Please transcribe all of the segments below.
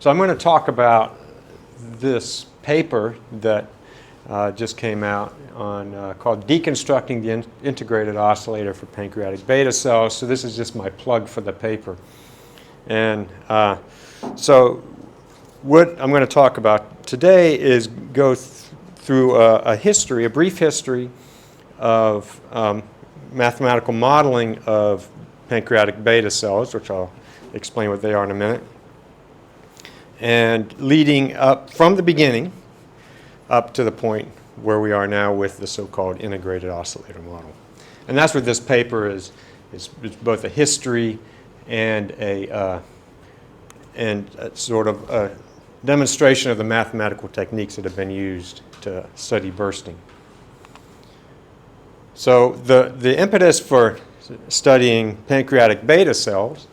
So I'm going to talk about this paper that just came out on called Deconstructing the Integrated Oscillator for Pancreatic Beta Cells. So this is just my plug for the paper. And so what I'm going to talk about today is go through a brief history of mathematical modeling of pancreatic beta cells, which I'll explain what they are in a minute, and leading up from the beginning up to the point where we are now with the so-called integrated oscillator model. And that's what this paper is. It's both a history and a sort of a demonstration of the mathematical techniques that have been used to study bursting. So the impetus for studying pancreatic beta cells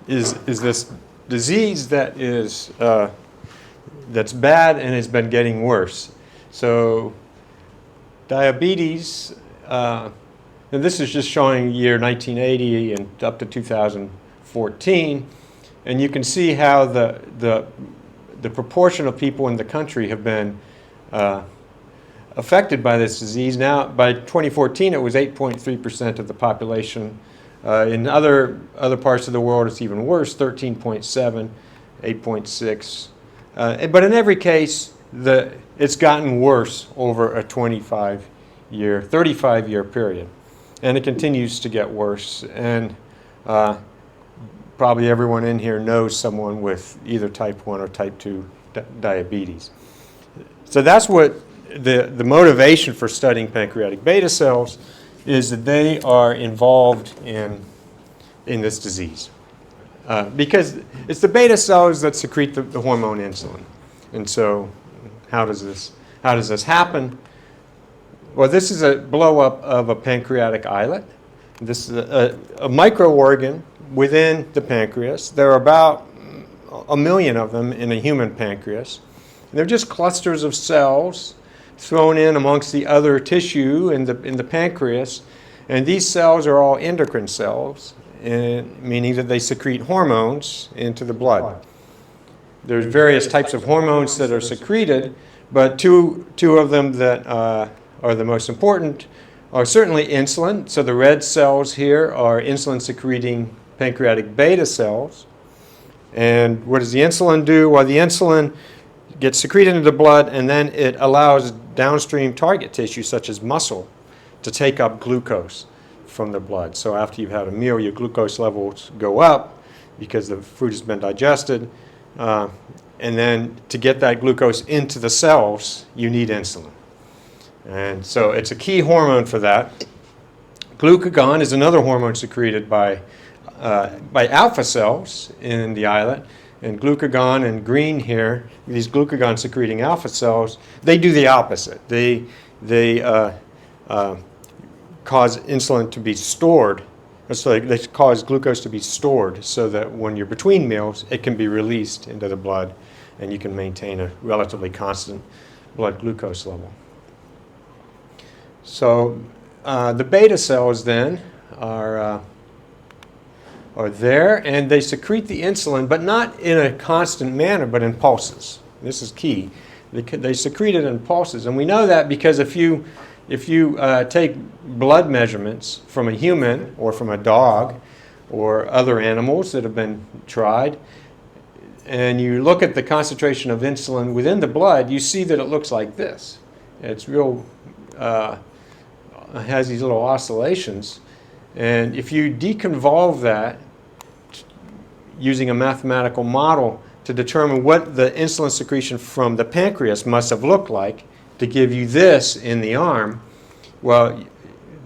is this disease that is that's bad and has been getting worse. So diabetes, and this is just showing year 1980 and up to 2014, and you can see how the proportion of people in the country have been affected by this disease. Now, by 2014, it was 8.3% of the population. In other parts of the world, it's even worse, 13.7, 8.6. But in every case, it's gotten worse over a 35-year period. And it continues to get worse. And probably everyone in here knows someone with either type 1 or type 2 diabetes. So that's what the motivation for studying pancreatic beta cells is, that they are involved in this disease. Because it's the beta cells that secrete the hormone insulin. And so how does this happen? Well, this is a blow-up of a pancreatic islet. This is a microorgan within the pancreas. There are about 1 million of them in a human pancreas. They're just clusters of cells thrown in amongst the other tissue in the pancreas. And these cells are all endocrine cells, meaning that they secrete hormones into the blood. There's various types of hormones that are secreted, but two of them that are the most important are certainly insulin. So the red cells here are insulin-secreting pancreatic beta cells. And what does the insulin do? Well, the insulin gets secreted into the blood, and then it allows downstream target tissue, such as muscle, to take up glucose from the blood. So after you've had a meal, your glucose levels go up because the food has been digested. And then to get that glucose into the cells, you need insulin. And so it's a key hormone for that. Glucagon is another hormone secreted by alpha cells in the islet. And glucagon in green here, these glucagon-secreting alpha cells, they do the opposite. They cause insulin to be stored. So they cause glucose to be stored so that when you're between meals, it can be released into the blood, and you can maintain a relatively constant blood glucose level. So the beta cells then are there, and they secrete the insulin, but not in a constant manner, but in pulses. This is key. They secrete it in pulses, and we know that because if you take blood measurements from a human or from a dog or other animals that have been tried, and you look at the concentration of insulin within the blood, you see that it looks like this. It's real, it has these little oscillations. And if you deconvolve that using a mathematical model to determine what the insulin secretion from the pancreas must have looked like to give you this in the arm, well,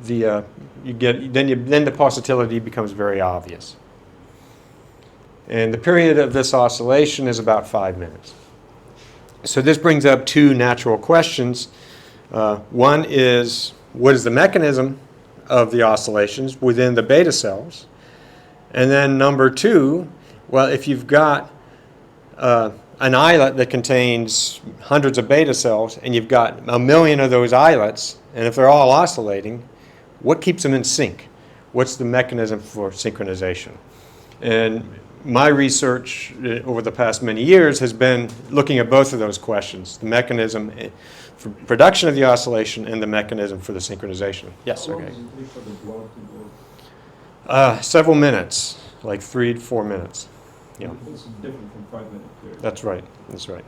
then the pulsatility becomes very obvious. And the period of this oscillation is about 5 minutes. So this brings up two natural questions. One is, what is the mechanism of the oscillations within the beta cells? And then number two, well, if you've got an islet that contains hundreds of beta cells, and you've got 1 million of those islets, and if they're all oscillating, what keeps them in sync? What's the mechanism for synchronization? And my research over the past many years has been looking at both of those questions, the mechanism for production of the oscillation and the mechanism for the synchronization. Yes, okay. How long does it take for the blood to go? Several minutes, like 3 to 4 minutes. Yeah. This is different from 5-minute period. That's right. That's right.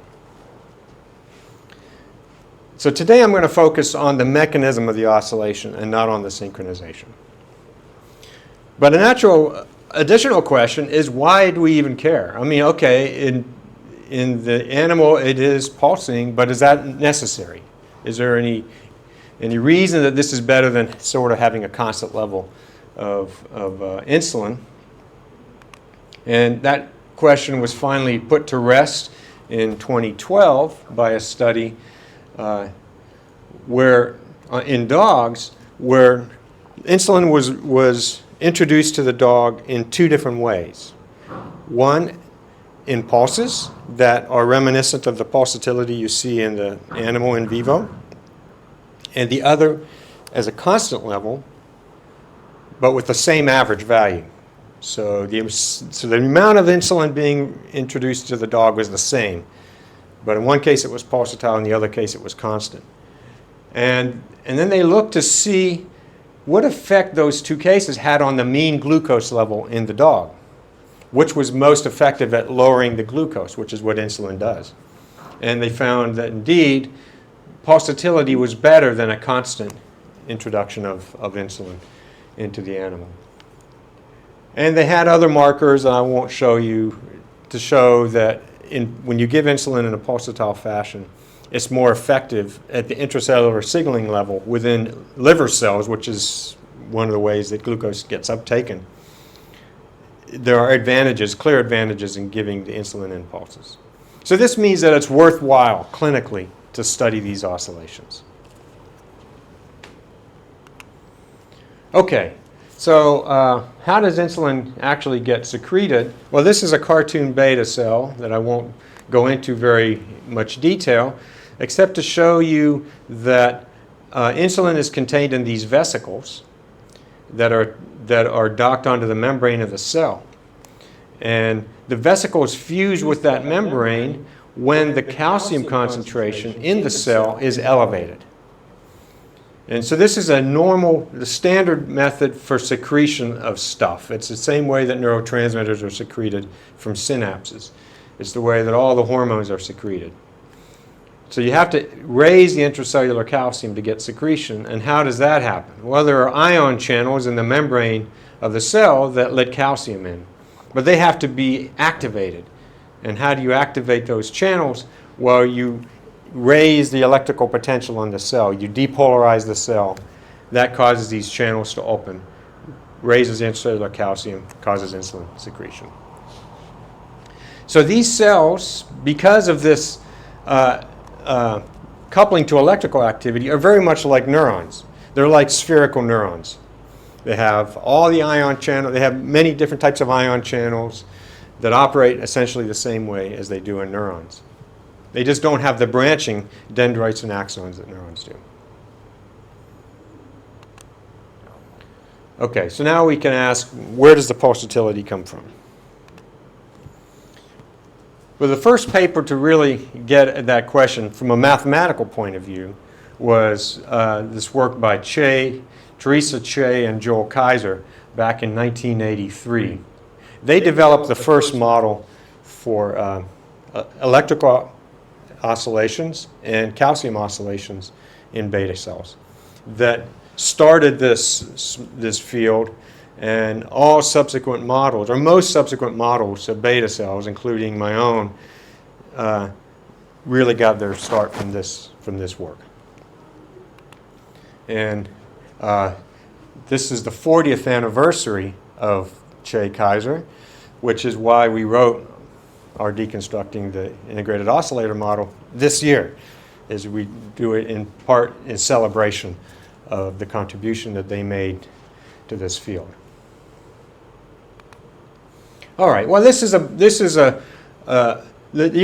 So today I'm going to focus on the mechanism of the oscillation and not on the synchronization. But a natural additional question is, why do we even care? I mean, okay, in the animal it is pulsing, but is that necessary? Is there any reason that this is better than sort of having a constant level of insulin? And that question was finally put to rest in 2012 by a study where in dogs where insulin was introduced to the dog in 2 different ways. One, in pulses that are reminiscent of the pulsatility you see in the animal in vivo, and the other as a constant level, but with the same average value. So the amount of insulin being introduced to the dog was the same, but in one case it was pulsatile, in the other case it was constant. And then they looked to see what effect those 2 cases had on the mean glucose level in the dog, which was most effective at lowering the glucose, which is what insulin does. And they found that indeed pulsatility was better than a constant introduction of insulin into the animal. And they had other markers that I won't show you to show that when you give insulin in a pulsatile fashion, it's more effective at the intracellular signaling level within liver cells, which is one of the ways that glucose gets uptaken. There are advantages, clear advantages in giving the insulin in pulses. So this means that it's worthwhile clinically to study these oscillations. Okay, so how does insulin actually get secreted? Well, this is a cartoon beta cell that I won't go into very much detail, except to show you that insulin is contained in these vesicles that are docked onto the membrane of the cell. And the vesicles fuse with that membrane when the calcium concentration in the cell is elevated. And so this is the standard method for secretion of stuff. It's the same way that neurotransmitters are secreted from synapses. It's the way that all the hormones are secreted. So you have to raise the intracellular calcium to get secretion. And how does that happen? Well, there are ion channels in the membrane of the cell that let calcium in. But they have to be activated. And how do you activate those channels? Well, you raise the electrical potential in the cell. You depolarize the cell. That causes these channels to open, raises intracellular calcium, causes insulin secretion. So these cells, because of this coupling to electrical activity, are very much like neurons. They're like spherical neurons. They have all the ion channels. They have many different types of ion channels that operate essentially the same way as they do in neurons. They just don't have the branching dendrites and axons that neurons do. Okay, so now we can ask, where does the pulsatility come from? Well, the first paper to really get at that question from a mathematical point of view was this work by Teresa Chay and Chay-Keizer back in 1983. They developed the first model for electrical oscillations and calcium oscillations in beta cells that started this field, and all subsequent models, or most subsequent models of beta cells, including my own, really got their start from this work. And this is the 40th anniversary of Chay-Keizer, which is why we wrote our Deconstructing the Integrated Oscillator Model this year, as we do it in part in celebration of the contribution that they made to this field. All right. Well, the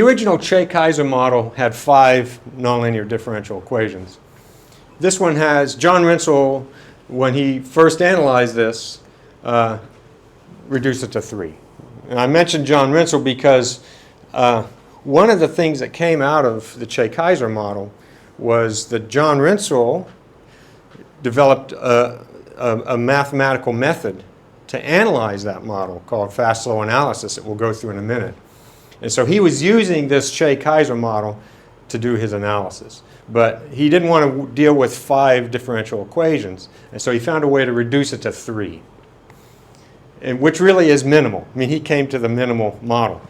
original Chay-Keizer model had 5 nonlinear differential equations. This one has John Rinsel, when he first analyzed this, reduced it to 3. And I mentioned John Rinsel because one of the things that came out of the Chay-Keizer model was that John Rinsel developed a mathematical method to analyze that model called fast-slow analysis that we'll go through in a minute. And so he was using this Chay-Keizer model to do his analysis. But he didn't want to deal with 5 differential equations, and so he found a way to reduce it to 3, and which really is minimal. I mean, he came to the minimal model.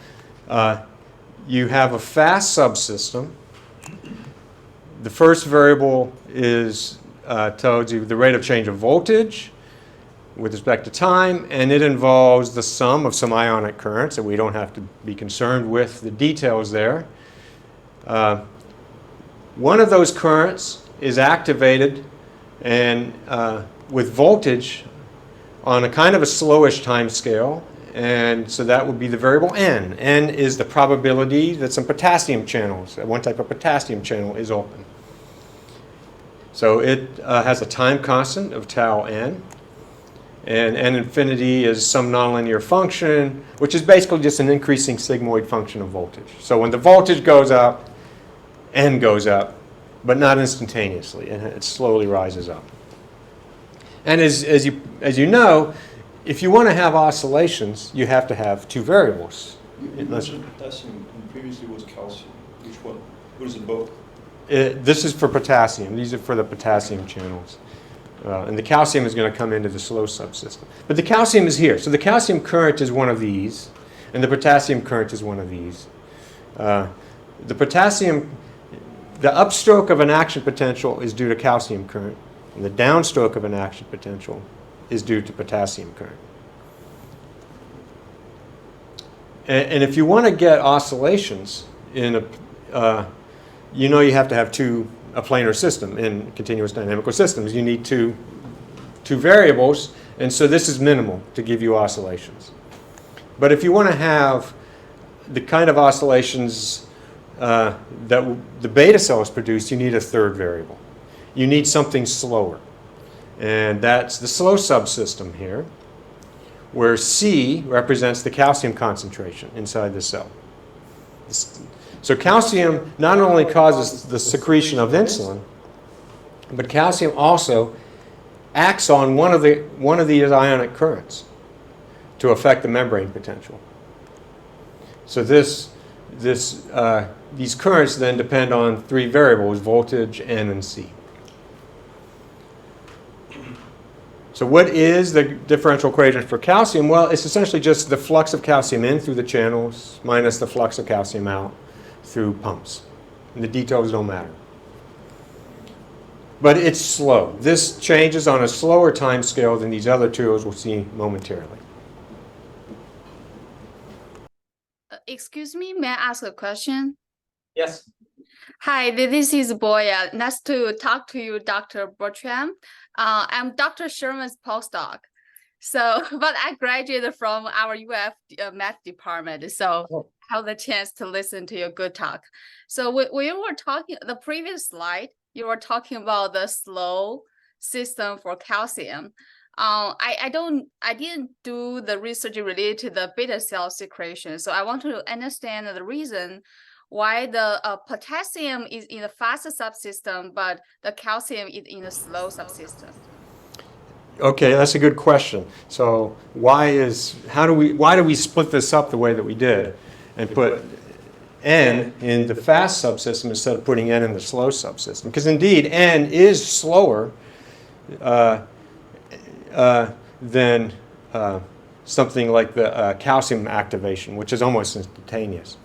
You have a fast subsystem. The first variable is tells you the rate of change of voltage with respect to time, and it involves the sum of some ionic currents, and we don't have to be concerned with the details there. One of those currents is activated and with voltage on a kind of a slowish time scale, and so that would be the variable n. N is the probability that some potassium channels, one type of potassium channel, is open. So it has a time constant of tau n, and n infinity is some nonlinear function, which is basically just an increasing sigmoid function of voltage. So when the voltage goes up, n goes up, but not instantaneously, and it slowly rises up. And as you know, if you want to have oscillations, you have to have 2 variables. You mentioned potassium, and previously was calcium. Which one? What is it both? This is for potassium. These are for the potassium channels. And the calcium is going to come into the slow subsystem. But the calcium is here. So the calcium current is one of these, and the potassium current is one of these. The potassium, the upstroke of an action potential is due to calcium current, and the downstroke of an action potential is due to potassium current. And if you want to get oscillations in a, you know you have to have a planar system. In continuous dynamical systems, you need two variables, and so this is minimal to give you oscillations. But if you want to have the kind of oscillations that the beta cells produce, you need a 3rd variable. You need something slower. And that's the slow subsystem here, where C represents the calcium concentration inside the cell. So calcium not only causes the secretion of insulin, but calcium also acts on one of these ionic currents to affect the membrane potential. So these currents then depend on 3 variables: voltage, N, and C. So what is the differential equation for calcium? Well, it's essentially just the flux of calcium in through the channels minus the flux of calcium out through pumps. And the details don't matter. But it's slow. This changes on a slower time scale than these other two, as we'll see momentarily. Excuse me, may I ask a question? Yes. Hi, this is Boya. Nice to talk to you, Dr. Bertram. I'm Dr. Sherman's postdoc. So, but I graduated from our UF math department, so I have the chance to listen to your good talk. So we were talking, the previous slide, you were talking about the slow system for calcium. I didn't do the research related to the beta cell secretion, so I want to understand the reason why the potassium is in the fast subsystem, but the calcium is in the slow subsystem. Okay, that's a good question. So why do we split this up the way that we did and put N in the fast subsystem instead of putting N in the slow subsystem? Because indeed, N is slower than something like the calcium activation, which is almost instantaneous.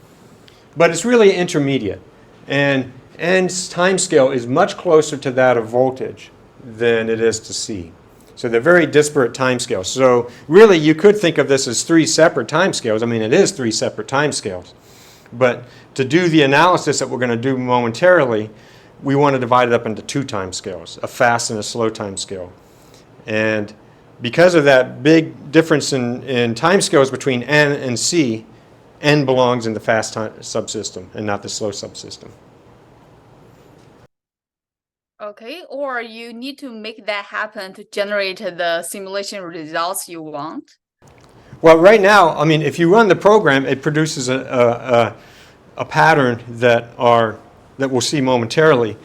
But it's really intermediate, and N's time scale is much closer to that of voltage than it is to C. So they're very disparate time scales. So really, you could think of this as 3 separate time scales. I mean, it is 3 separate time scales. But to do the analysis that we're going to do momentarily, we want to divide it up into 2 time scales, a fast and a slow time scale. And because of that big difference in time scales between N and C, N belongs in the fast subsystem and not the slow subsystem. Okay, or you need to make that happen to generate the simulation results you want? Well, right now, I mean, if you run the program, it produces a pattern that we'll see momentarily.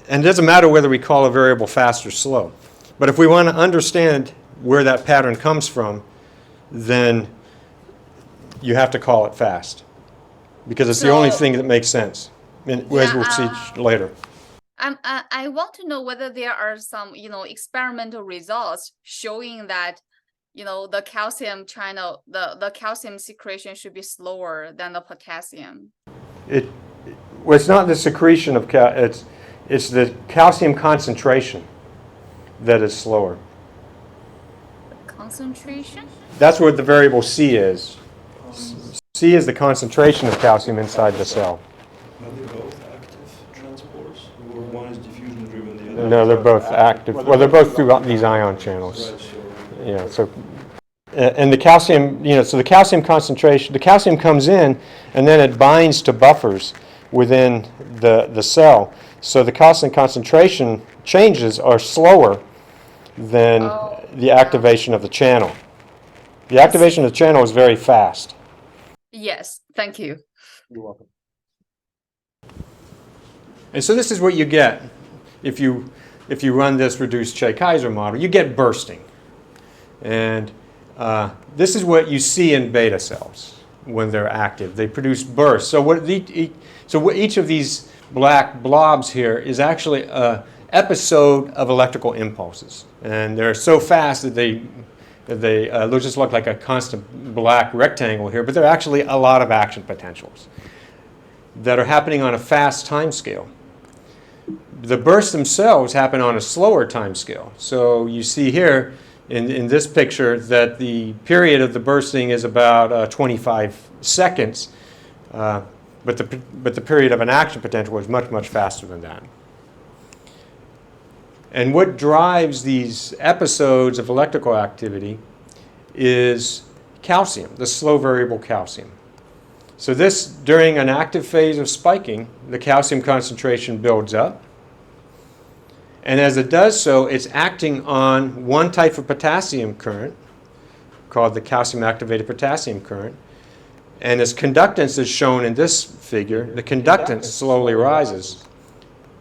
And it doesn't matter whether we call a variable fast or slow. But if we want to understand where that pattern comes from, then you have to call it fast. Because it's the only thing that makes sense, as we'll see later. I want to know whether there are some, experimental results showing that, the calcium channel, the calcium secretion should be slower than the potassium. Well, it's not the secretion of it's the calcium concentration that is slower. Concentration? That's what the variable C is. C is the concentration of calcium inside the cell. Are they both active transporters? Or one is diffusion driven, the other? No, they're both active. Well, they're both through these ion channels. Right, so Yeah, so, and the calcium, so the calcium concentration, the calcium comes in and then it binds to buffers within the cell. So the calcium concentration changes are slower than the activation of the channel. The activation of the channel is very fast. Yes, thank you. You're welcome. And so this is what you get if you run this reduced Chay-Keizer model. You get bursting. And this is what you see in beta cells when they're active. They produce bursts. So each of these black blobs here is actually an episode of electrical impulses. And they're so fast that they just look like a constant black rectangle here, but they're actually a lot of action potentials that are happening on a fast time scale. The bursts themselves happen on a slower time scale. So you see here in this picture that the period of the bursting is about 25 seconds, but the period of an action potential is much, much faster than that. And what drives these episodes of electrical activity is calcium, the slow variable calcium. So this, during an active phase of spiking, the calcium concentration builds up. And as it does so, it's acting on one type of potassium current, called the calcium-activated potassium current. And as conductance is shown in this figure, the conductance slowly rises,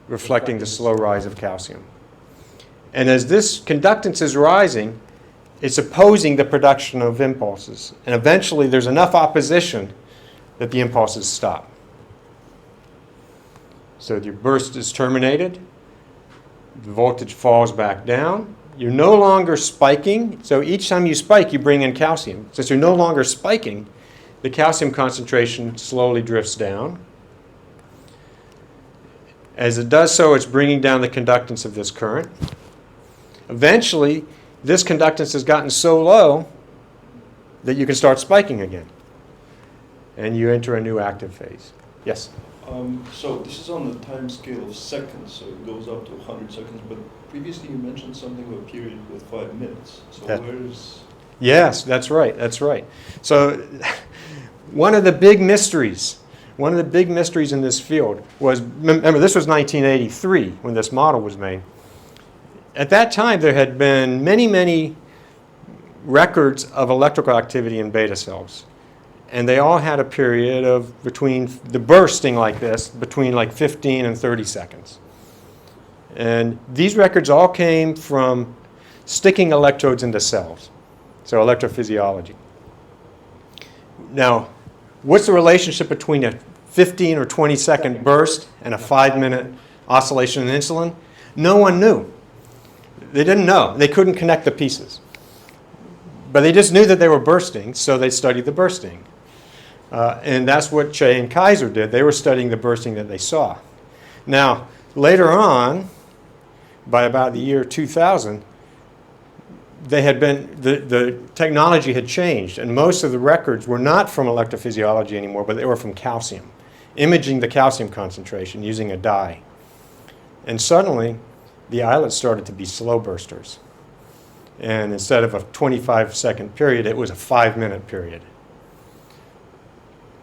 reflecting the slow rise of calcium. And as this conductance is rising, it's opposing the production of impulses. And eventually there's enough opposition that the impulses stop. So your burst is terminated. The voltage falls back down. You're no longer spiking. So each time you spike, you bring in calcium. Since you're no longer spiking, the calcium concentration slowly drifts down. As it does so, it's bringing down the conductance of this current. Eventually, this conductance has gotten so low that you can start spiking again. And you enter a new active phase. Yes? So this is on the time scale of seconds, so it goes up to 100 seconds, but previously you mentioned something of a period with 5 minutes. So where's... Yes, that's right, that's right. So one of the big mysteries in this field was, remember this was 1983 when this model was made. At that time there had been many, many records of electrical activity in beta cells. And they all had a period of between the bursting like this, between like 15 and 30 seconds. And these records all came from sticking electrodes into cells, so electrophysiology. Now, what's the relationship between a 15 or 20 second burst and a 5-minute oscillation in insulin? No one knew. They didn't know. They couldn't connect the pieces. But they just knew that they were bursting, so they studied the bursting. And that's what Chay and Keizer did. They were studying the bursting that they saw. Now, later on, by about the year 2000, the technology had changed, and most of the records were not from electrophysiology anymore, but they were from calcium, imaging the calcium concentration using a dye. And suddenly, the islets started to be slow bursters. And instead of a 25-second period, it was a 5-minute period.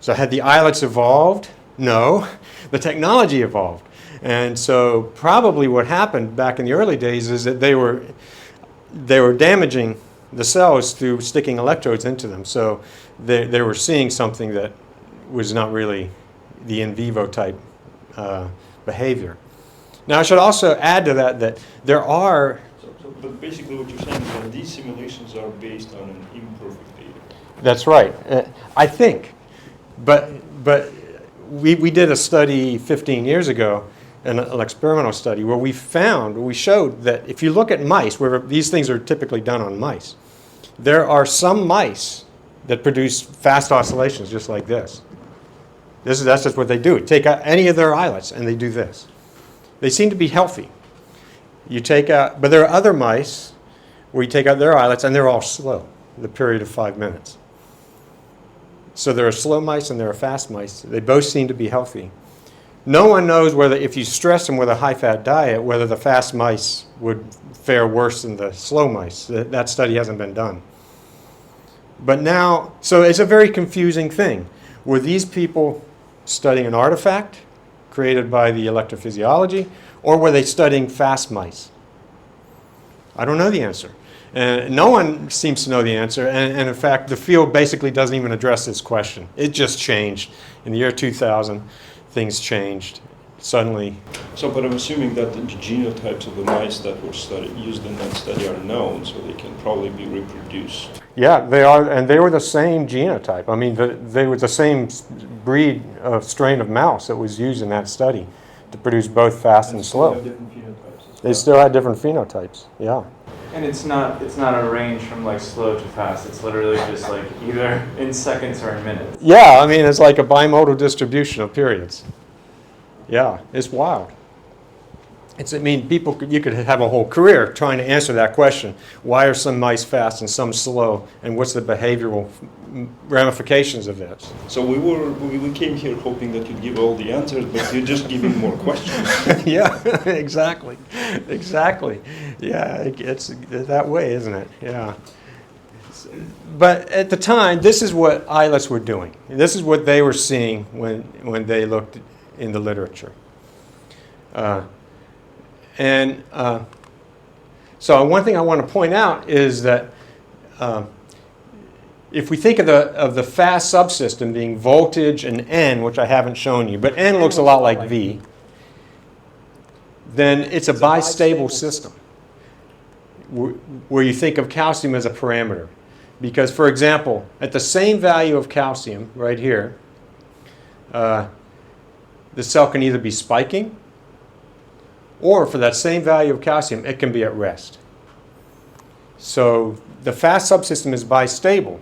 So had the islets evolved? No, the technology evolved. And so probably what happened back in the early days is that they were damaging the cells through sticking electrodes into them. So they were seeing something that was not really the in vivo type behavior. Now, I should also add to that that there are... But basically what you're saying is that these simulations are based on an imperfect data. That's right, I think. But we did a study 15 years ago, an experimental study, where we showed that if you look at mice, where these things are typically done on mice, there are some mice that produce fast oscillations just like this. That's just what they do. Take out any of their islets and they do this. They seem to be healthy. But there are other mice where you take out their islets and they're all slow, the period of 5 minutes. So there are slow mice and there are fast mice. They both seem to be healthy. No one knows whether, if you stress them with a high-fat diet, whether the fast mice would fare worse than the slow mice. That study hasn't been done. But now, so it's a very confusing thing. Were these people studying an artifact created by the electrophysiology, or were they studying fast mice? I don't know the answer. And no one seems to know the answer. And in fact, the field basically doesn't even address this question. It just changed. In the year 2000, things changed suddenly. So, but I'm assuming that the genotypes of the mice that were used in that study are known, so they can probably be reproduced. Yeah, they are, and they were the same genotype. I mean, they were the same breed of strain of mouse that was used in that study to produce both fast and slow. Different phenotypes as They well. still had different phenotypes, yeah. And it's not a range from like slow to fast. It's literally just like either in seconds or in minutes. Yeah, I mean, it's like a bimodal distribution of periods. Yeah, it's wild. I mean, you could have a whole career trying to answer that question. Why are some mice fast and some slow? And what's the behavioral ramifications of this? So we came here hoping that you'd give all the answers, but you're just giving more questions. Yeah, exactly. Exactly. Yeah, it's that way, isn't it? Yeah. But at the time, this is what islets were doing. This is what they were seeing when they looked in the literature. So one thing I want to point out is that if we think of the fast subsystem being voltage and N, which I haven't shown you, but N looks a lot like V, then it's a bistable system where you think of calcium as a parameter. Because, for example, at the same value of calcium right here, the cell can either be spiking, or for that same value of calcium, it can be at rest. So the fast subsystem is bistable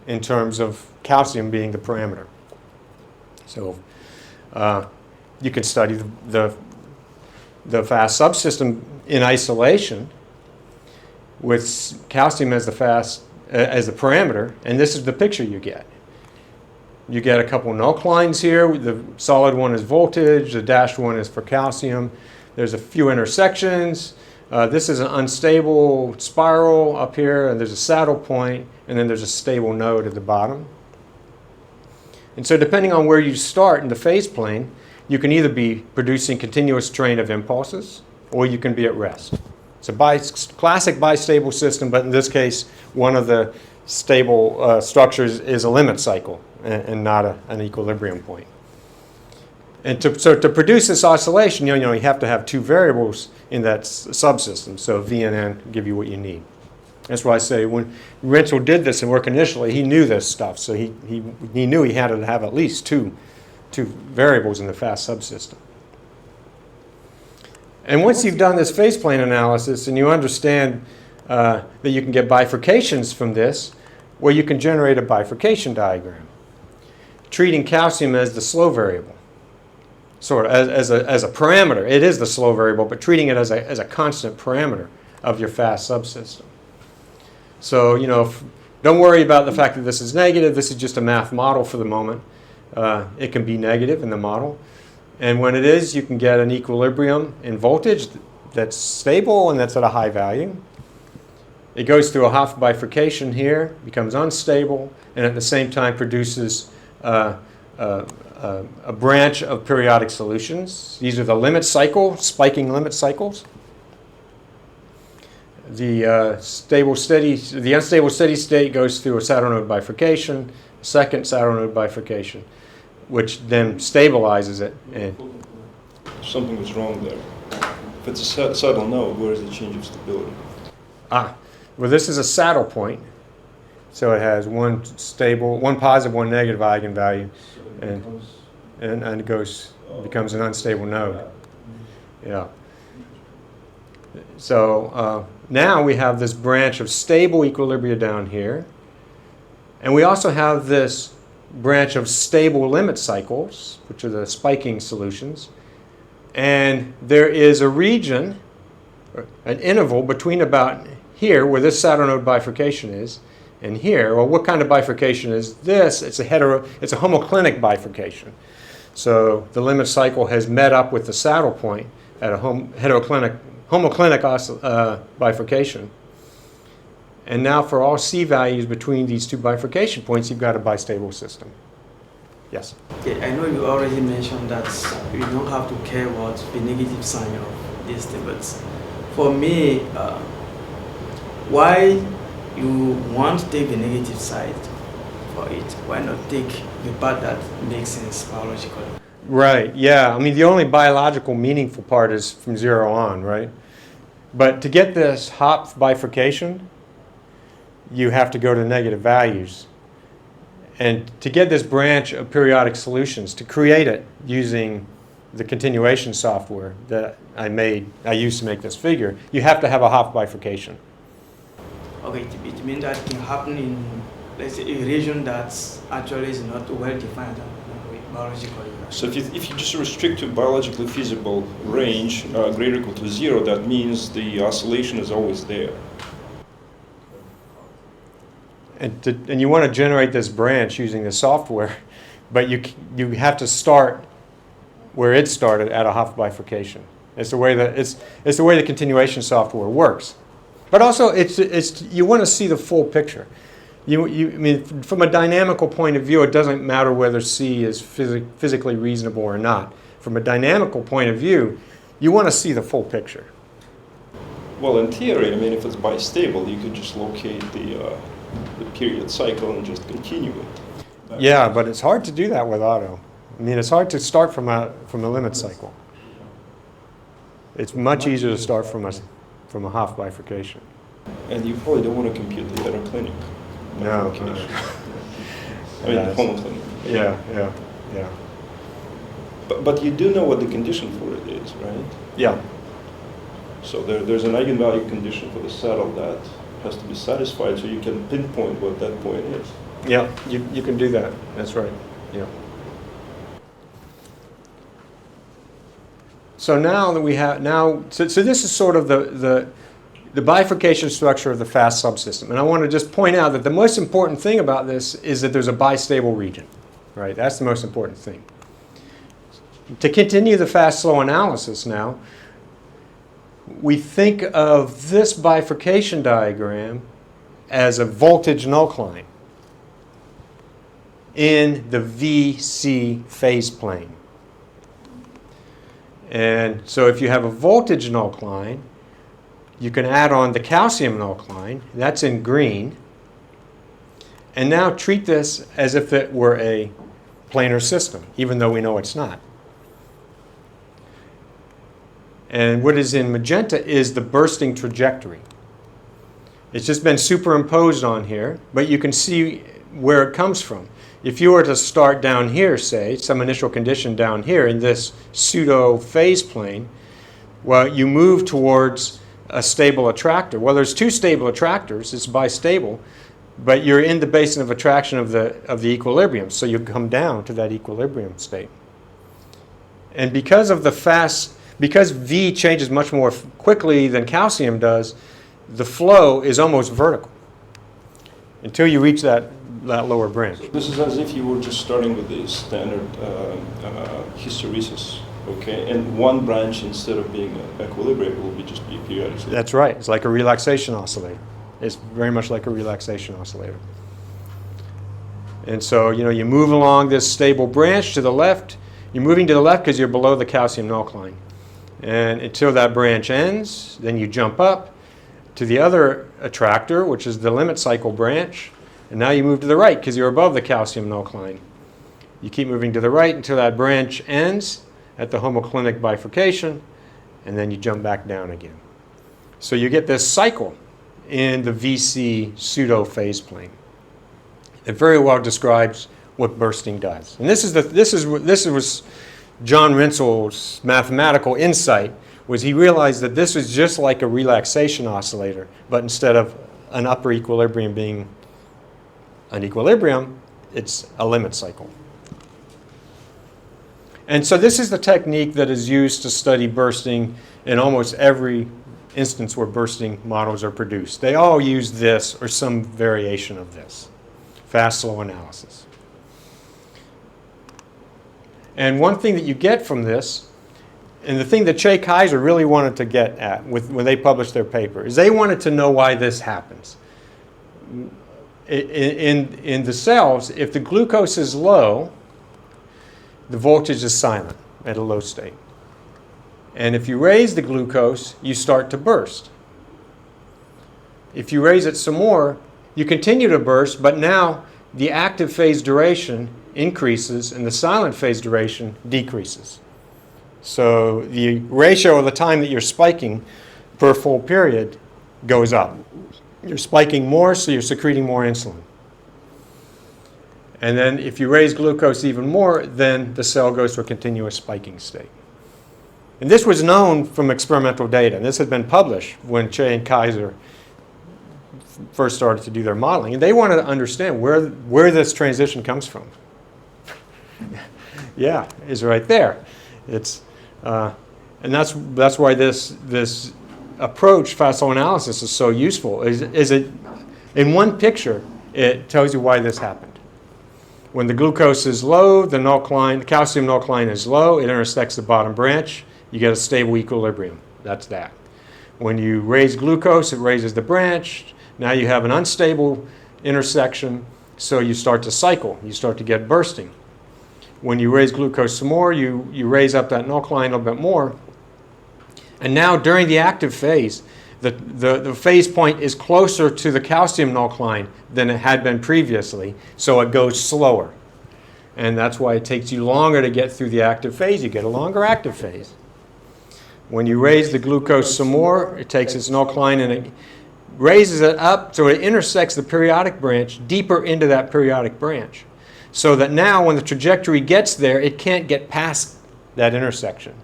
in terms of calcium being the parameter. So you can study the fast subsystem in isolation with calcium as the parameter, and this is the picture you get. You get a couple null lines here. The solid one is voltage, the dashed one is for calcium. There's a few intersections. This is an unstable spiral up here, and there's a saddle point, and then there's a stable node at the bottom. And so depending on where you start in the phase plane, you can either be producing continuous train of impulses, or you can be at rest. It's a classic bistable system, but in this case, one of the stable structures is a limit cycle and not an equilibrium point. And so to produce this oscillation, you have to have two variables in that subsystem. So V and N give you what you need. That's why I say when Rinchel did this and work initially, he knew this stuff. So he knew he had to have at least two variables in the fast subsystem. And once you've done this phase plane analysis and you understand that you can get bifurcations from this, well, you can generate a bifurcation diagram, treating calcium as the slow variable. Sort of as a parameter. It is the slow variable, but treating it as a constant parameter of your fast subsystem. So, don't worry about the fact that this is negative. This is just a math model for the moment. It can be negative in the model. And when it is, you can get an equilibrium in voltage that's stable and that's at a high value. It goes through a Hopf bifurcation here, becomes unstable, and at the same time produces a branch of periodic solutions. These are the limit cycle, spiking limit cycles. the unstable steady state goes through a saddle node bifurcation, second saddle node bifurcation, which then stabilizes it. And Something was wrong there. If it's a saddle node, where is the change of stability? well, this is a saddle point, so it has one positive, one negative eigenvalue, and it becomes an unstable node. Yeah. So now we have this branch of stable equilibria down here, and we also have this branch of stable limit cycles, which are the spiking solutions. And there is a region, an interval between about here, where this saddle node bifurcation is, and here. Well, what kind of bifurcation is this? It's a homoclinic bifurcation. So the limit cycle has met up with the saddle point at a homoclinic bifurcation. And now for all C values between these two bifurcation points, you've got a bistable system. Yes? Okay, I know you already mentioned that you don't have to care about the negative sign of this thing, but for me, why you want to take the negative side for it? Why not take the part that makes sense biologically? Right, yeah. I mean, the only biological meaningful part is from 0 on, right? But to get this Hopf bifurcation, you have to go to negative values. And to get this branch of periodic solutions, to create it using the continuation software that I used to make this figure, you have to have a Hopf bifurcation. Okay, it means that it can happen in, let's say, a region that actually is not well defined biologically. So if you just restrict to biologically feasible range greater or equal to 0, that means the oscillation is always there. And you want to generate this branch using the software, but you have to start where it started at a Hopf bifurcation. It's the way the continuation software works. But also, you want to see the full picture. I mean, from a dynamical point of view, it doesn't matter whether C is physically reasonable or not. From a dynamical point of view, you want to see the full picture. Well, in theory, I mean, if it's bistable, you could just locate the period cycle and just continue it. Yeah, but it's hard to do that with auto. I mean, it's hard to start from a limit cycle. It's much easier to start from a Hopf bifurcation. And you probably don't want to compute the heteroclinic. No. bifurcation. I mean, the homoclinic. Yeah. But you do know what the condition for it is, right? Yeah. So there's an eigenvalue condition for the saddle that has to be satisfied, so you can pinpoint what that point is. Yeah, you can do that. That's right. Yeah. So now that we have so this is sort of the bifurcation structure of the fast subsystem, and I want to just point out that the most important thing about this is that there's a bistable region, right? That's the most important thing. To continue the fast-slow analysis now, we think of this bifurcation diagram as a voltage nucline in the VC phase plane. And so if you have a voltage nucline, you can add on the calcium nucline, that's in green, and now treat this as if it were a planar system, even though we know it's not. And what is in magenta is the bursting trajectory. It's just been superimposed on here, but you can see where it comes from. If you were to start down here, say, some initial condition down here in this pseudo phase plane, well, you move towards a stable attractor. Well, there's two stable attractors. It's bistable, but you're in the basin of attraction of the equilibrium, so you come down to that equilibrium state. And because V changes much more quickly than calcium does, the flow is almost vertical until you reach that lower branch. This is as if you were just starting with the standard hysteresis, okay? And one branch, instead of being an equilibrium, will just be a periodic system. That's right. It's like a relaxation oscillator. It's very much like a relaxation oscillator. And so, you move along this stable branch to the left. You're moving to the left because you're below the calcium nucline. And until that branch ends, then you jump up. to the other attractor, which is the limit cycle branch, and now you move to the right because you're above the calcium nucline. You keep moving to the right until that branch ends at the homoclinic bifurcation, and then you jump back down again. So you get this cycle in the VC pseudo phase plane. It very well describes what bursting does. And this was John Rinsel's mathematical insight, was he realized that this was just like a relaxation oscillator, but instead of an upper equilibrium being an equilibrium, it's a limit cycle. And so this is the technique that is used to study bursting in almost every instance where bursting models are produced. They all use this or some variation of this, fast, slow analysis. And one thing that you get from this, and the thing that Chay-Keizer really wanted to get at when they published their paper, is they wanted to know why this happens. In the cells, if the glucose is low, the voltage is silent at a low state. And if you raise the glucose, you start to burst. If you raise it some more, you continue to burst, but now the active phase duration increases and the silent phase duration decreases. So the ratio of the time that you're spiking per full period goes up. You're spiking more, so you're secreting more insulin. And then if you raise glucose even more, then the cell goes to a continuous spiking state. And this was known from experimental data. And this had been published when Chay and Keizer first started to do their modeling. And they wanted to understand where this transition comes from. Yeah, it's right there. It's, and that's why this approach, fast slow analysis, is so useful. Is it in one picture, it tells you why this happened. When the glucose is low, the calcium nucline is low, it intersects the bottom branch, you get a stable equilibrium. That's that. When you raise glucose, it raises the branch. Now you have an unstable intersection, so you start to cycle. You start to get bursting. When you raise glucose some more, you raise up that nucline a little bit more. And now during the active phase, the phase point is closer to the calcium nucline than it had been previously, so it goes slower. And that's why it takes you longer to get through the active phase. You get a longer active phase. When you raise the glucose some more, it takes its nucline and it raises it up so it intersects the periodic branch deeper into that periodic branch. So that now when the trajectory gets there, it can't get past that intersection.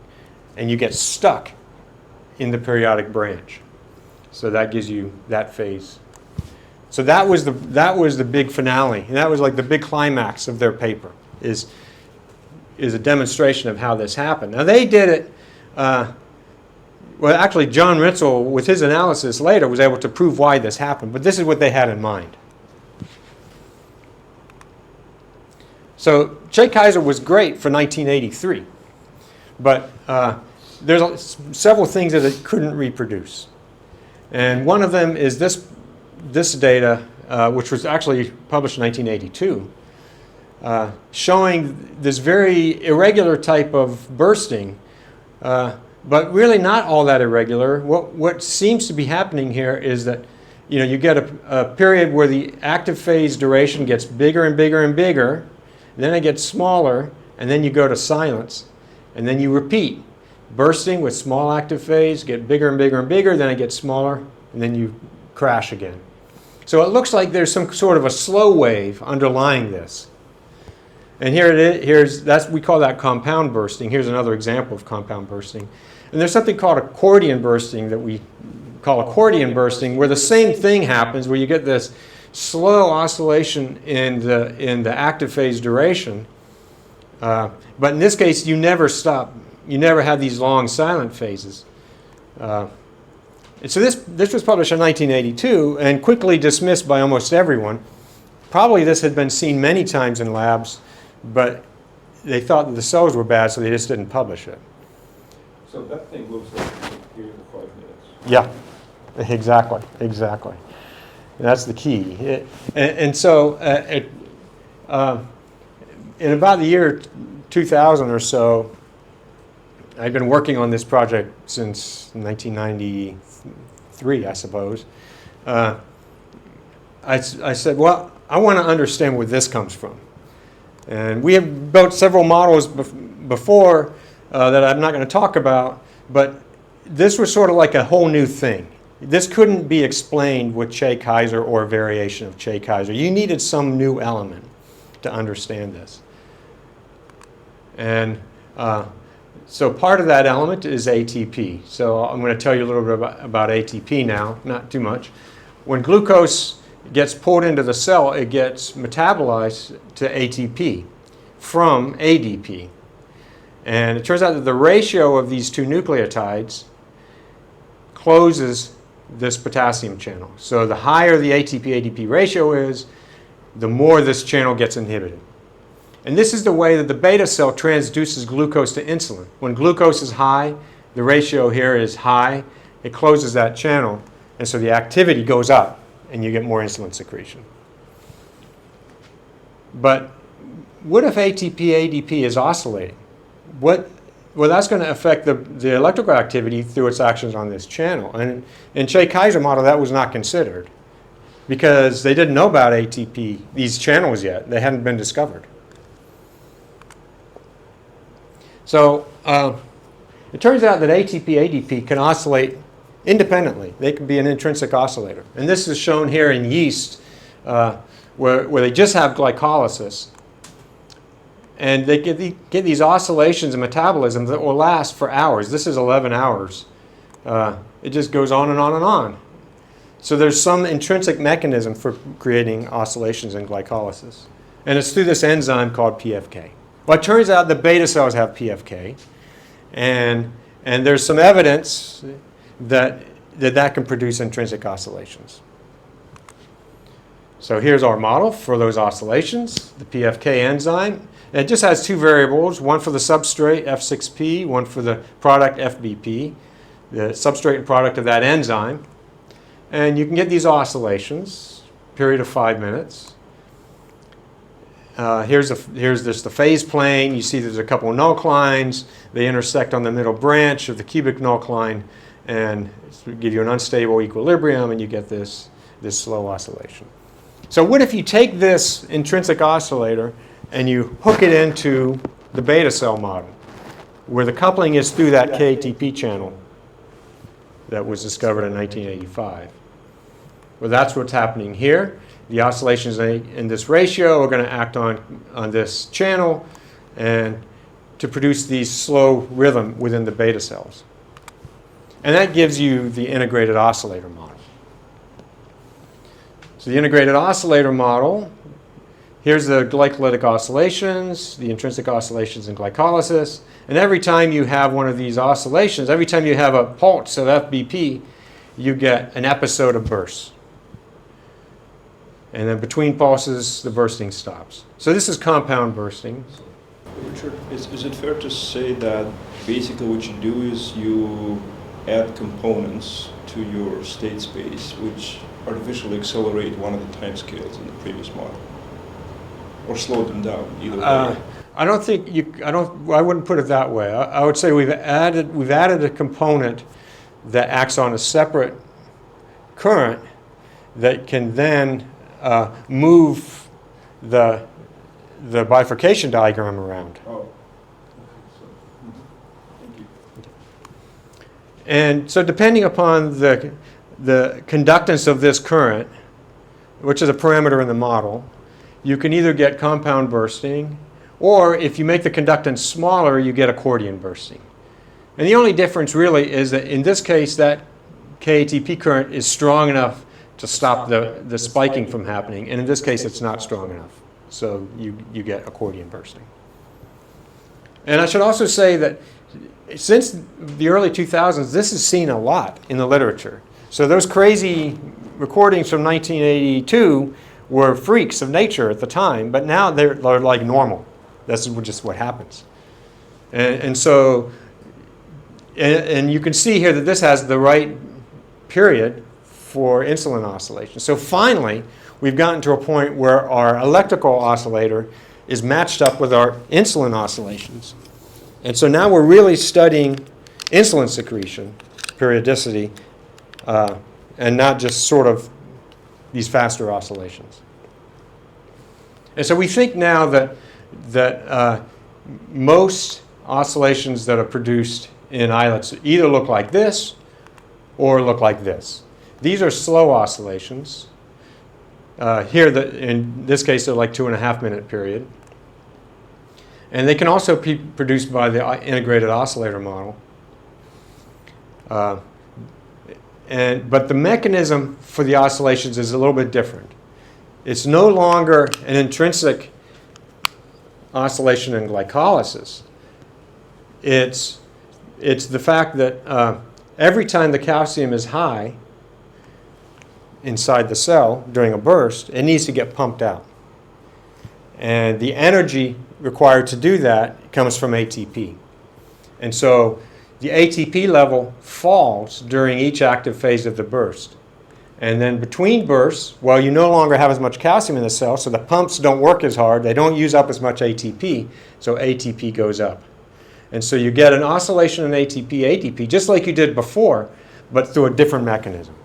And you get stuck in the periodic branch. So that gives you that phase. So that was the big finale. And that was like the big climax of their paper, is a demonstration of how this happened. Now they did it, well actually John Rinsel, with his analysis later, was able to prove why this happened. But this is what they had in mind. So Chay-Keizer was great for 1983. But there's several things that it couldn't reproduce. And one of them is this data, which was actually published in 1982, showing this very irregular type of bursting, but really not all that irregular. What seems to be happening here is that you get a period where the active phase duration gets bigger and bigger and bigger, and then it gets smaller, and then you go to silence, and then you repeat. Bursting with small active phase, get bigger and bigger and bigger, then it gets smaller, and then you crash again. So it looks like there's some sort of a slow wave underlying this. And here it is. We call that compound bursting. Here's another example of compound bursting. And there's something called accordion bursting that we call accordion bursting, where the same thing happens, where you get this slow oscillation in the active phase duration. But in this case, you never stop. You never have these long silent phases. And so this was published in 1982 and quickly dismissed by almost everyone. Probably this had been seen many times in labs, but they thought that the cells were bad, so they just didn't publish it. So that thing looks like it's here for 5 minutes. Yeah, exactly. And that's the key. And so in about the year 2000 or so, I'd been working on this project since 1993 3, I suppose. I said, well, I want to understand where this comes from. And we have built several models before that I'm not going to talk about, but this was sort of like a whole new thing. This couldn't be explained with Chay-Keizer or a variation of Chay-Keizer. You needed some new element to understand this. And so part of that element is ATP. So I'm going to tell you a little bit about ATP now, not too much. When glucose gets pulled into the cell, it gets metabolized to ATP from ADP. And it turns out that the ratio of these two nucleotides closes this potassium channel. So the higher the ATP-ADP ratio is, the more this channel gets inhibited. And this is the way that the beta cell transduces glucose to insulin. When glucose is high, the ratio here is high, it closes that channel, and so the activity goes up, and you get more insulin secretion. But what if ATP-ADP is oscillating? Well, that's going to affect the electrical activity through its actions on this channel. And in Chay-Keizer model, that was not considered because they didn't know about ATP, these channels yet. They hadn't been discovered. So it turns out that ATP-ADP can oscillate independently. They can be an intrinsic oscillator. And this is shown here in yeast where they just have glycolysis. And they get these oscillations and metabolism that will last for hours. This is 11 hours. It just goes on and on and on. So there's some intrinsic mechanism for creating oscillations in glycolysis. And it's through this enzyme called PFK. Well, it turns out the beta cells have PFK. And there's some evidence that can produce intrinsic oscillations. So here's our model for those oscillations, the PFK enzyme. It just has two variables, one for the substrate, F6P, one for the product, FBP, the substrate and product of that enzyme. And you can get these oscillations, period of 5 minutes. Here's just the phase plane. You see there's a couple of nuclines. They intersect on the middle branch of the cubic nucline and give you an unstable equilibrium, and you get this slow oscillation. So what if you take this intrinsic oscillator and you hook it into the beta cell model, where the coupling is through that KATP channel that was discovered in 1985. Well, that's what's happening here. The oscillations in this ratio are going to act on this channel and to produce these slow rhythm within the beta cells. And that gives you the integrated oscillator model. So the integrated oscillator model, here's the glycolytic oscillations, the intrinsic oscillations in glycolysis. And every time you have one of these oscillations, every time you have a pulse of FBP, you get an episode of bursts. And then between pulses, the bursting stops. So this is compound bursting. Richard, is it fair to say that basically what you do is you add components to your state space which artificially accelerate one of the time scales in the previous model? Or slow them down, either way? I don't think I wouldn't put it that way. I would say we've added a component that acts on a separate current that can then move the bifurcation diagram around. Oh. Thank you. And so depending upon the conductance of this current, which is a parameter in the model, you can either get compound bursting, or if you make the conductance smaller, you get accordion bursting. And the only difference really is that in this case, that KATP current is strong enough to stop the spiking from happening. And in this case, it's not strong enough. So you get accordion bursting. And I should also say that since the early 2000s, this is seen a lot in the literature. So those crazy recordings from 1982 were freaks of nature at the time, but now they're like normal. That's just what happens. And so, and you can see here that this has the right period for insulin oscillation. So finally, we've gotten to a point where our electrical oscillator is matched up with our insulin oscillations. And so now we're really studying insulin secretion, periodicity, and not just sort of these faster oscillations. And so we think now that most oscillations that are produced in islets either look like this or look like this. These are slow oscillations. Here, in this case, they're like 2.5 minute period. And they can also be produced by the integrated oscillator model. But the mechanism for the oscillations is a little bit different. It's no longer an intrinsic oscillation in glycolysis. It's the fact that every time the calcium is high inside the cell during a burst, it needs to get pumped out. And the energy required to do that comes from ATP. And so the ATP level falls during each active phase of the burst. And then between bursts, well, you no longer have as much calcium in the cell, so the pumps don't work as hard. They don't use up as much ATP, so ATP goes up. And so you get an oscillation in ATP, just like you did before, but through a different mechanism.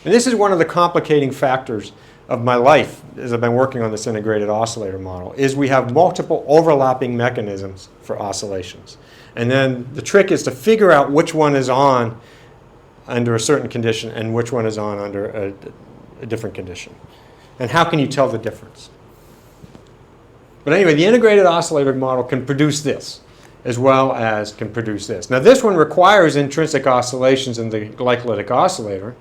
And this is one of the complicating factors of my life as I've been working on this integrated oscillator model, is we have multiple overlapping mechanisms for oscillations. And then the trick is to figure out which one is on under a certain condition and which one is on under a different condition. And how can you tell the difference? But anyway, the integrated oscillator model can produce this as well as can produce this. Now this one requires intrinsic oscillations in the glycolytic oscillator.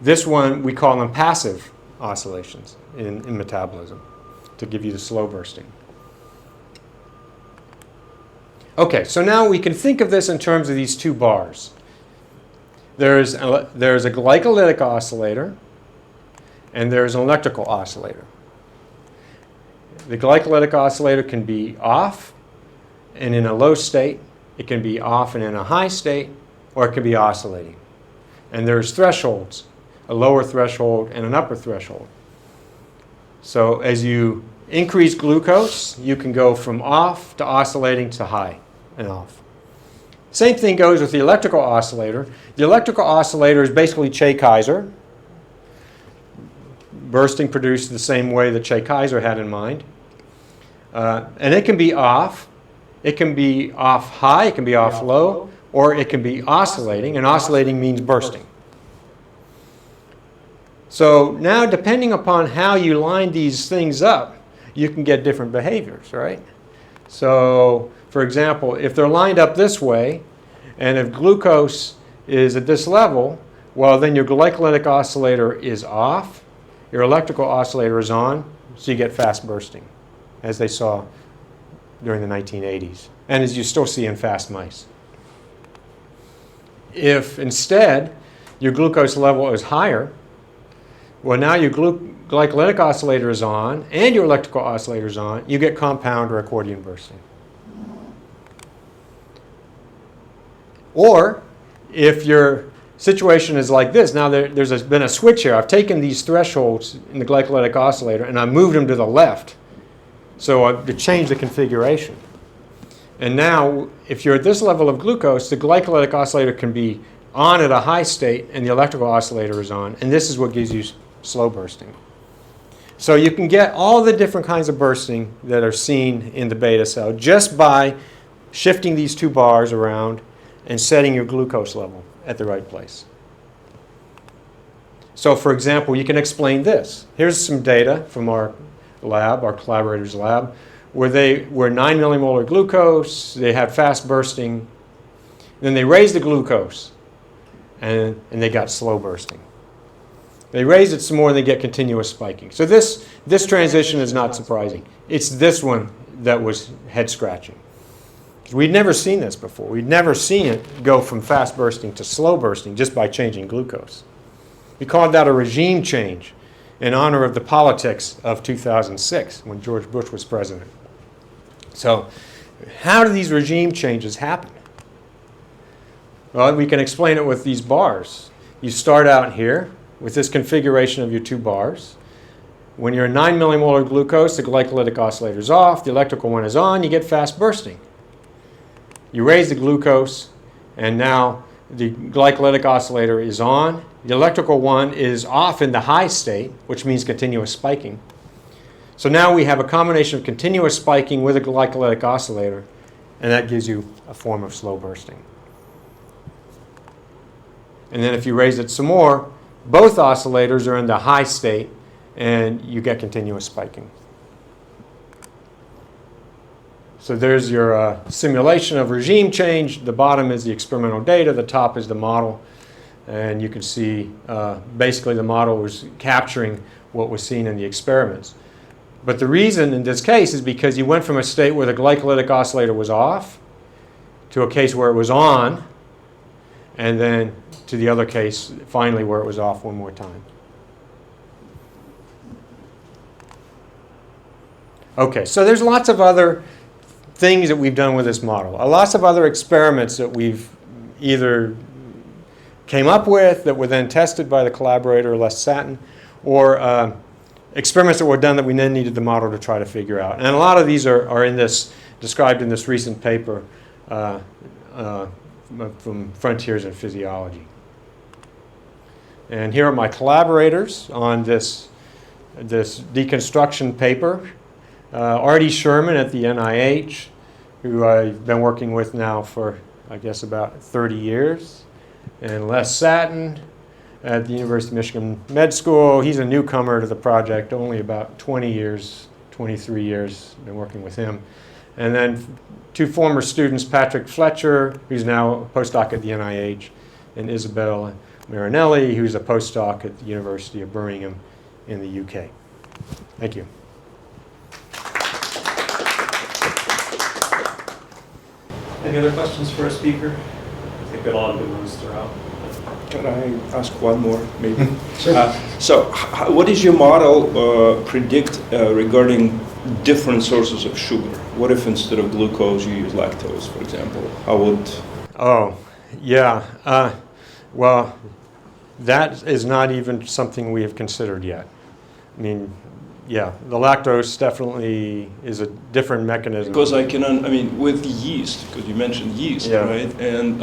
This one, we call them passive oscillations in metabolism to give you the slow bursting. Okay, so now we can think of this in terms of these two bars. There's a glycolytic oscillator and there's an electrical oscillator. The glycolytic oscillator can be off and in a low state. It can be off and in a high state, or it can be oscillating. And there's thresholds, a lower threshold and an upper threshold. So as you increase glucose, you can go from off to oscillating to high and off. Same thing goes with the electrical oscillator. The electrical oscillator is basically Chay-Keizer. Bursting produced the same way that Chay-Keizer had in mind. And it can be off. It can be off high, it can be off low, or it can be oscillating, and oscillating means bursting. So now, depending upon how you line these things up, you can get different behaviors, right? So, for example, if they're lined up this way, and if glucose is at this level, well, then your glycolytic oscillator is off, your electrical oscillator is on, so you get fast bursting, as they saw during the 1980s, and as you still see in fast mice. If instead your glucose level is higher, well, now your glycolytic oscillator is on and your electrical oscillator is on, you get compound or accordion bursting. Or if your situation is like this, now there's been a switch here. I've taken these thresholds in the glycolytic oscillator and I moved them to the left. So I've changed the configuration. And now, if you're at this level of glucose, the glycolytic oscillator can be on at a high state and the electrical oscillator is on. And this is what gives you slow bursting. So you can get all the different kinds of bursting that are seen in the beta cell just by shifting these two bars around and setting your glucose level at the right place. So for example, you can explain this. Here's some data from our lab, our collaborators' lab, where they were 9 millimolar glucose, they had fast bursting, then they raised the glucose, and they got slow bursting. They raise it some more and they get continuous spiking. So this transition is not surprising. It's this one that was head scratching. We'd never seen this before. We'd never seen it go from fast bursting to slow bursting just by changing glucose. We called that a regime change in honor of the politics of 2006 when George Bush was president. So how do these regime changes happen? Well, we can explain it with these bars. You start out here with this configuration of your two bars. When you're 9 millimolar glucose, the glycolytic oscillator is off, the electrical one is on, you get fast bursting. You raise the glucose, and now the glycolytic oscillator is on. The electrical one is off in the high state, which means continuous spiking. So now we have a combination of continuous spiking with a glycolytic oscillator, and that gives you a form of slow bursting. And then if you raise it some more, both oscillators are in the high state, and you get continuous spiking. So there's your simulation of regime change. The bottom is the experimental data. The top is the model. And you can see basically the model was capturing what was seen in the experiments. But the reason in this case is because you went from a state where the glycolytic oscillator was off to a case where it was on, and then to the other case, finally, where it was off one more time. Okay, so there's lots of other things that we've done with this model. Lots of other experiments that we've either came up with that were then tested by the collaborator, Les Satin, or experiments that were done that we then needed the model to try to figure out. And a lot of these are in this, described in this recent paper from Frontiers in Physiology. And here are my collaborators on this deconstruction paper. Artie Sherman at the NIH, who I've been working with now for, I guess, about 30 years. And Les Satin at the University of Michigan Med School. He's a newcomer to the project, only about 20 years, 23 years, been working with him. And then two former students, Patrick Fletcher, who's now a postdoc at the NIH, and Isabel Marinelli, who's a postdoc at the University of Birmingham in the UK. Thank you. Any other questions for our speaker? I think we had a lot of good ones throughout. Can I ask one more, maybe? Sure. So what does your model predict regarding different sources of sugar? What if instead of glucose you use lactose, for example? How would... Oh, yeah. Well, that is not even something we have considered yet. I mean, yeah, the lactose definitely is a different mechanism. Because I mean, with yeast, because you mentioned yeast, yeah. Right? And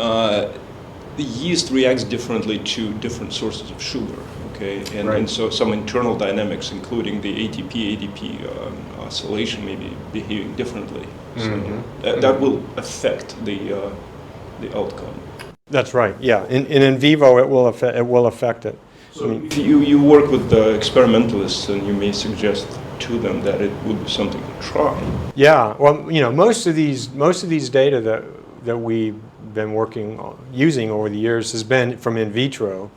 the yeast reacts differently to different sources of sugar, okay? And, right. And so some internal dynamics, including the ATP-ADP oscillation, may be behaving differently. So that will affect the outcome. That's right. Yeah. In vivo, it will affect it. So I mean, if you work with the experimentalists, and you may suggest to them that it would be something to try. Yeah. Well, you know, most of these data that we've been using over the years has been from in vitro,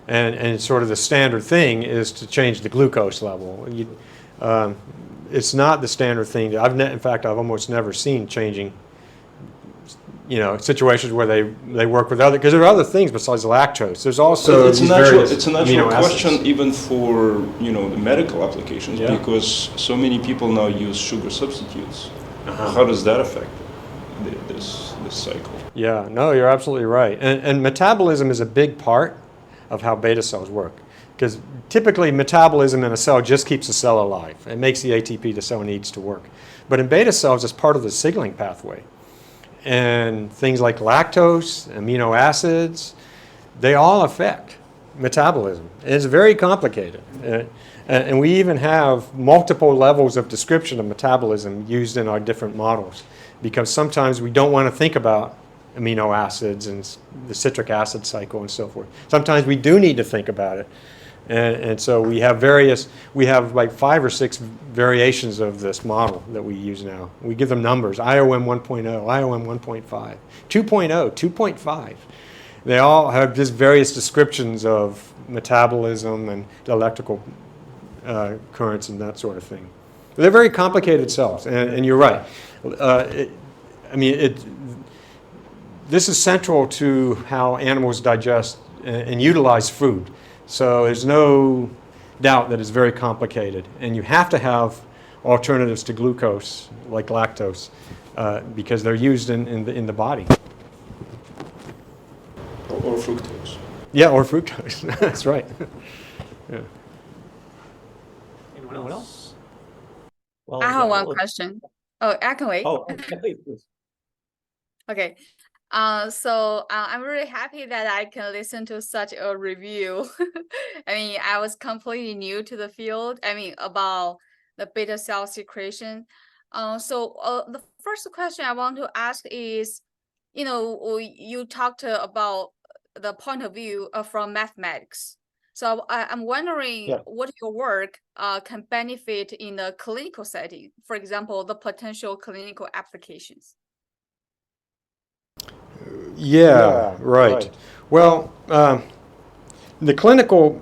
and sort of the standard thing is to change the glucose level. It's not the standard thing. In fact, I've almost never seen changing, you know, situations where they work with other, because there are other things besides lactose. There's also it's a natural question even for, you know, the medical applications, yeah. Because so many people now use sugar substitutes. How does that affect this cycle? Yeah, no, you're absolutely right. And metabolism is a big part of how beta cells work, because typically metabolism in a cell just keeps the cell alive. It makes the ATP the cell needs to work. But in beta cells, it's part of the signaling pathway. And things like lactose, amino acids, they all affect metabolism. It's very complicated. And we even have multiple levels of description of metabolism used in our different models, because sometimes we don't want to think about amino acids and the citric acid cycle and so forth. Sometimes we do need to think about it. And so we have like 5 or 6 variations of this model that we use now. We give them numbers: IOM 1.0, IOM 1.5, 2.0, 2.5. They all have just various descriptions of metabolism and electrical currents and that sort of thing. They're very complicated cells, and you're right. This is central to how animals digest and utilize food. So there's no doubt that it's very complicated, and you have to have alternatives to glucose, like lactose, because they're used in the body. Or fructose. Yeah, or fructose. That's right. Yeah. Anyone else? I have one question. Oh, I can wait. Oh, okay, please. Okay. I'm really happy that I can listen to such a review. I mean, I was completely new to the field. I mean, about the beta cell secretion. The first question I want to ask is, you talked about the point of view from mathematics. So I'm wondering Yeah. what your work can benefit in the clinical setting. For example, the potential clinical applications. Yeah, right. Well, the clinical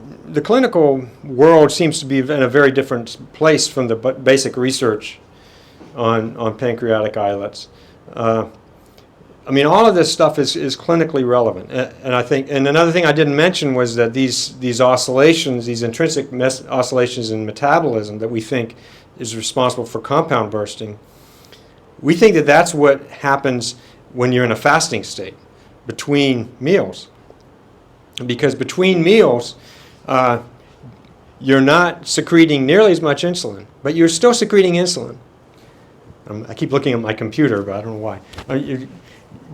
world seems to be in a very different place from the basic research on pancreatic islets. I mean, all of this stuff is clinically relevant, and I think. And another thing I didn't mention was that these oscillations, these intrinsic oscillations in metabolism that we think is responsible for compound bursting, we think that that's what happens when you're in a fasting state between meals. Because between meals, you're not secreting nearly as much insulin, but you're still secreting insulin. I keep looking at my computer, but I don't know why.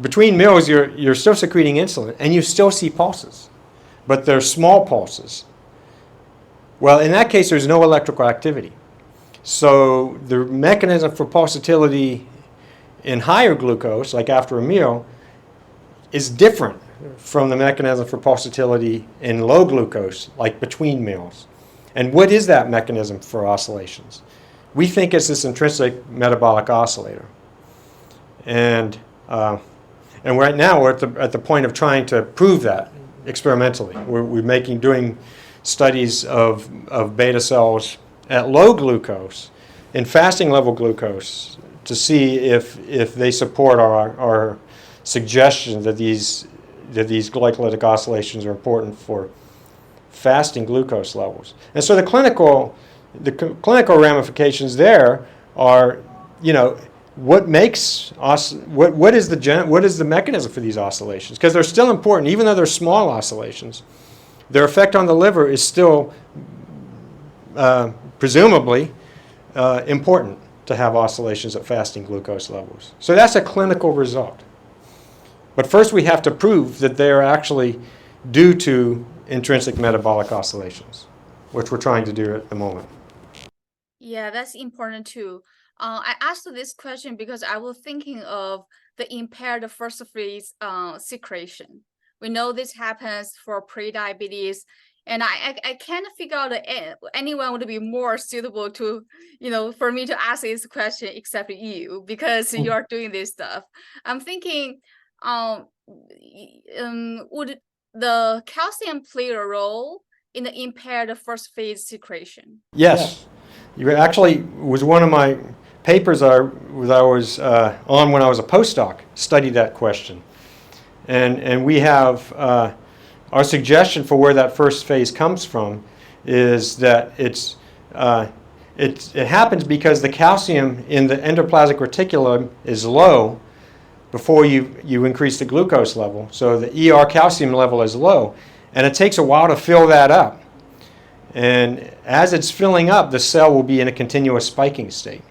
Between meals, you're still secreting insulin, and you still see pulses, but they're small pulses. Well, in that case, there's no electrical activity. So the mechanism for pulsatility in higher glucose, like after a meal, is different from the mechanism for pulsatility in low glucose, like between meals. And what is that mechanism for oscillations? We think it's this intrinsic metabolic oscillator. And right now we're at the point of trying to prove that experimentally. We're doing studies of beta cells at low glucose, in fasting level glucose, to see if they support our suggestion that these glycolytic oscillations are important for fasting glucose levels. And so the clinical ramifications there are, what makes what is the mechanism for these oscillations? Because they're still important, even though they're small oscillations. Their effect on the liver is still presumably important to have oscillations at fasting glucose levels. So that's a clinical result. But first we have to prove that they are actually due to intrinsic metabolic oscillations, which we're trying to do at the moment. Yeah, that's important too. I asked this question because I was thinking of the impaired first phase secretion. We know this happens for pre-diabetes, and I can't figure out anyone would be more suitable to, for me to ask this question except you, because you're doing this stuff. I'm thinking, would the calcium play a role in the impaired first phase secretion? Yes. You actually was one of my papers I was on when I was a postdoc, studied that question. And we have our suggestion for where that first phase comes from is that it happens because the calcium in the endoplasmic reticulum is low before you increase the glucose level. So the ER calcium level is low, and it takes a while to fill that up. And as it's filling up, the cell will be in a continuous spiking state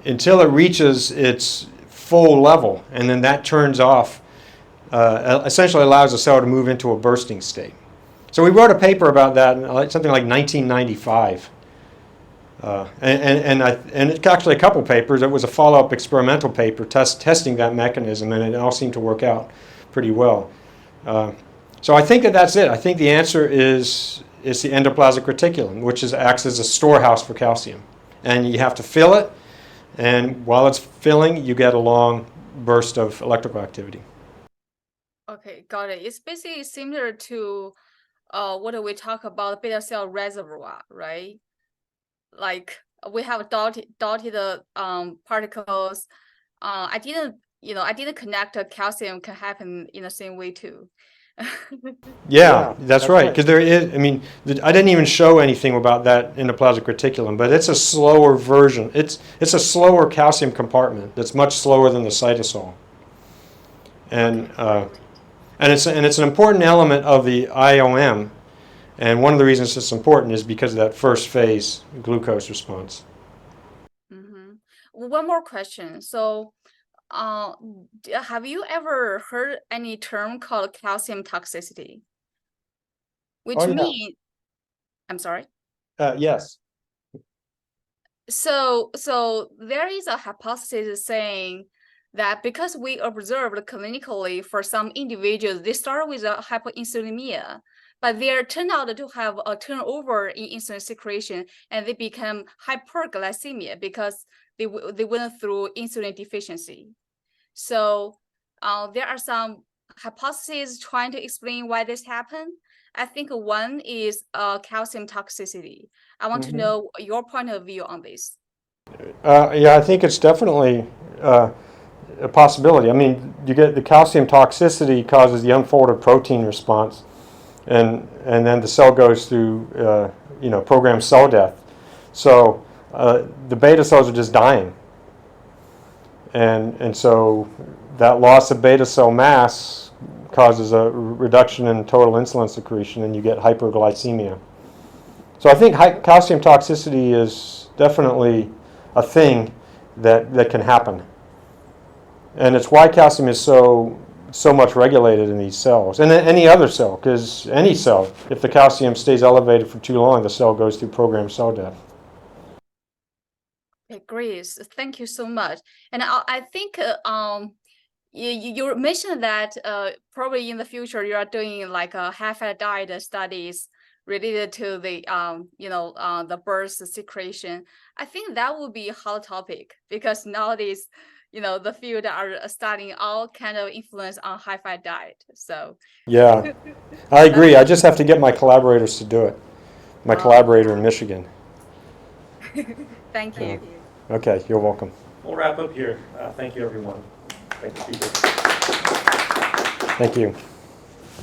until it reaches its full level, and then that turns off, essentially allows the cell to move into a bursting state. So we wrote a paper about that in something like 1995. And it's actually a couple papers. It was a follow-up experimental paper testing that mechanism, and it all seemed to work out pretty well. So I think that's it. I think the answer is the endoplasmic reticulum, which acts as a storehouse for calcium. And you have to fill it, and while it's filling, you get a long burst of electrical activity. Okay, got it. It's basically similar to what we talk about beta cell reservoir, right? Like we have dotted particles. I didn't connect calcium can happen in the same way too. Yeah, that's right. Because there is, I didn't even show anything about that endoplasmic reticulum, but it's a slower version. It's a slower calcium compartment that's much slower than the cytosol. And it's an important element of the IOM. And one of the reasons it's important is because of that first phase glucose response. Mm-hmm. One more question. So have you ever heard any term called calcium toxicity? Which Oh, yeah. means, I'm sorry. Yes. So there is a hypothesis saying that because we observed clinically for some individuals, they start with a hyperinsulinemia, but they turn out to have a turnover in insulin secretion and they become hyperglycemia because they went through insulin deficiency. So there are some hypotheses trying to explain why this happened. I think one is calcium toxicity. I want to know your point of view on this. Yeah, I think it's definitely a possibility. I mean, you get the calcium toxicity causes the unfolded protein response, and then the cell goes through programmed cell death. So the beta cells are just dying, and so that loss of beta cell mass causes a reduction in total insulin secretion, and you get hyperglycemia. So I think calcium toxicity is definitely a thing that can happen, and it's why calcium is so much regulated in these cells, and in any other cell, because any cell, if the calcium stays elevated for too long, the cell goes through programmed cell death. Great, thank you so much. And I think you mentioned that probably in the future you are doing like a half-fat diet studies related to the the birth secretion. I think that would be a hot topic because nowadays the field are studying all kind of influence on high-fat diet. So Yeah, I agree. I just have to get my collaborators to do it. My collaborator in Michigan. Thank you. Okay, you're welcome. We'll wrap up here. Thank you, everyone. Thank you, speakers. Thank you.